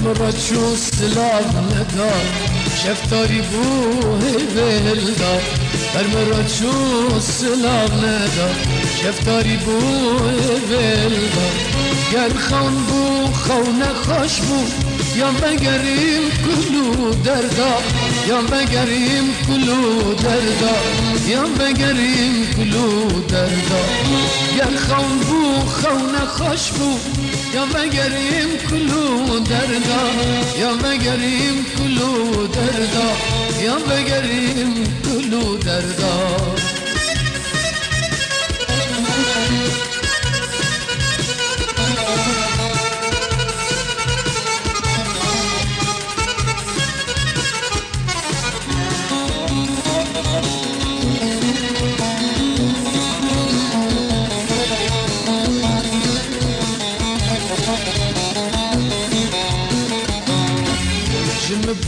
مرا چو سلاو ندار شفتاری بوه بلدار مرا چو سلاو ندار شفتاری بوه بلدار گر خون بو خون خوش بو یا مگریم کلو دردا یا مگریم کلو دردا یا مگریم کلو دردا گر خون بو خون خوش بو یا مگریم کلو دردا یا مگریم کلو دردا یا مگریم کلو دردا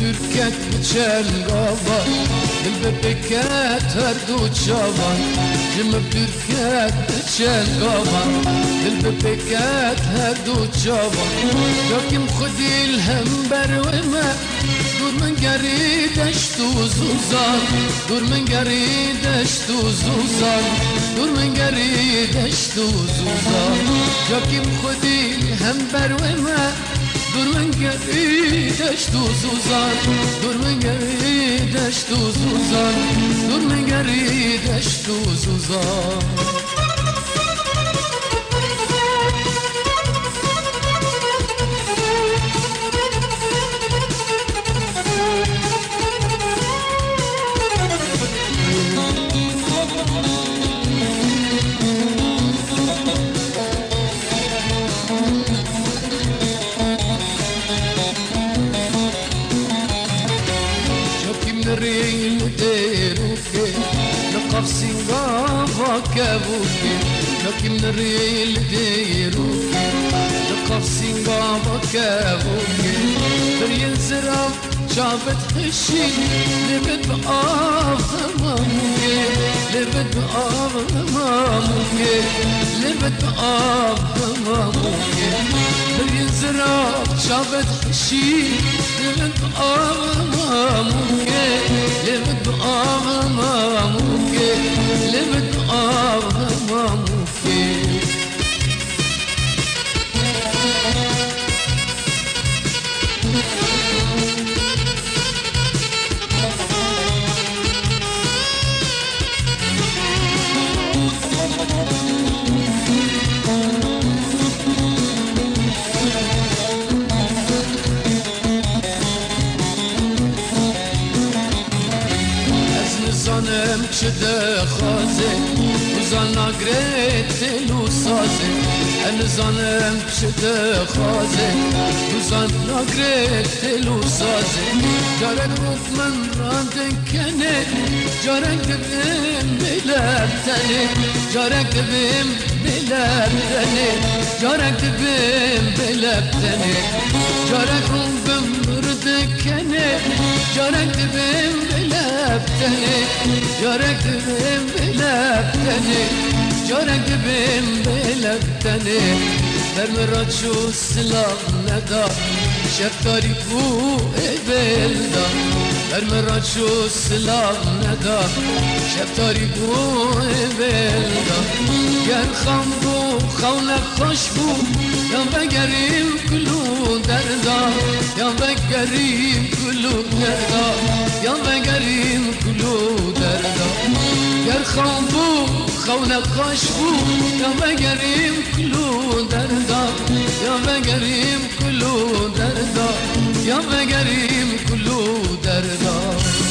Bürket biçer gava Dil bebeket her du çavan Cim bürket biçer gava Dil bebeket her du çavan Yakim khudil hem berweme Dur min geri deştu zuzan Dur min geri deştu zuzan Dur min geri deştu zuzan Yakim khudil hem berweme Dur min geri deştu zuzan Dur min geri deştu zuzan Dur min geri deştu zuzan ريل ديروكي نقف سنغافا كابوكي نكي من الريل ديروكي نقف سنغافا كابوكي بريل زرام شافت خشي لبت بقاف هماموكي لبت بقاف هماموكي لبت بقاف هماموكي بريل زرام شافت خشي لبت بقاف هماموكي لبت بقاف هماموكي لبت بقاف هماموكي زنم چده خازه وزن نگرت لو سازه ان زنم چده خازه وزن نگرت لو سازه جارك روت من راندن کنه جارك بیم بلبتنه جارك بیم بلبتنه جارك بیم بلبتنه جارك روم بمرد کنه جارك بیم بلبتنه جارك بیم بلبتنه جارك بیم بلبتنه برمرا چو سلام ندا شفتاری بو بلدا برمرا چو سلام ندا شفتاری بو بلدا گر خام بو خون خوش بو یا بگریم کلو دردا یا بگریم کلو دردا یا بگریم کلو دردا گر خام بو خون خوش بو یا بگریم کلو دردا یا بگریم کلو دردا یا بگریم کلو دردا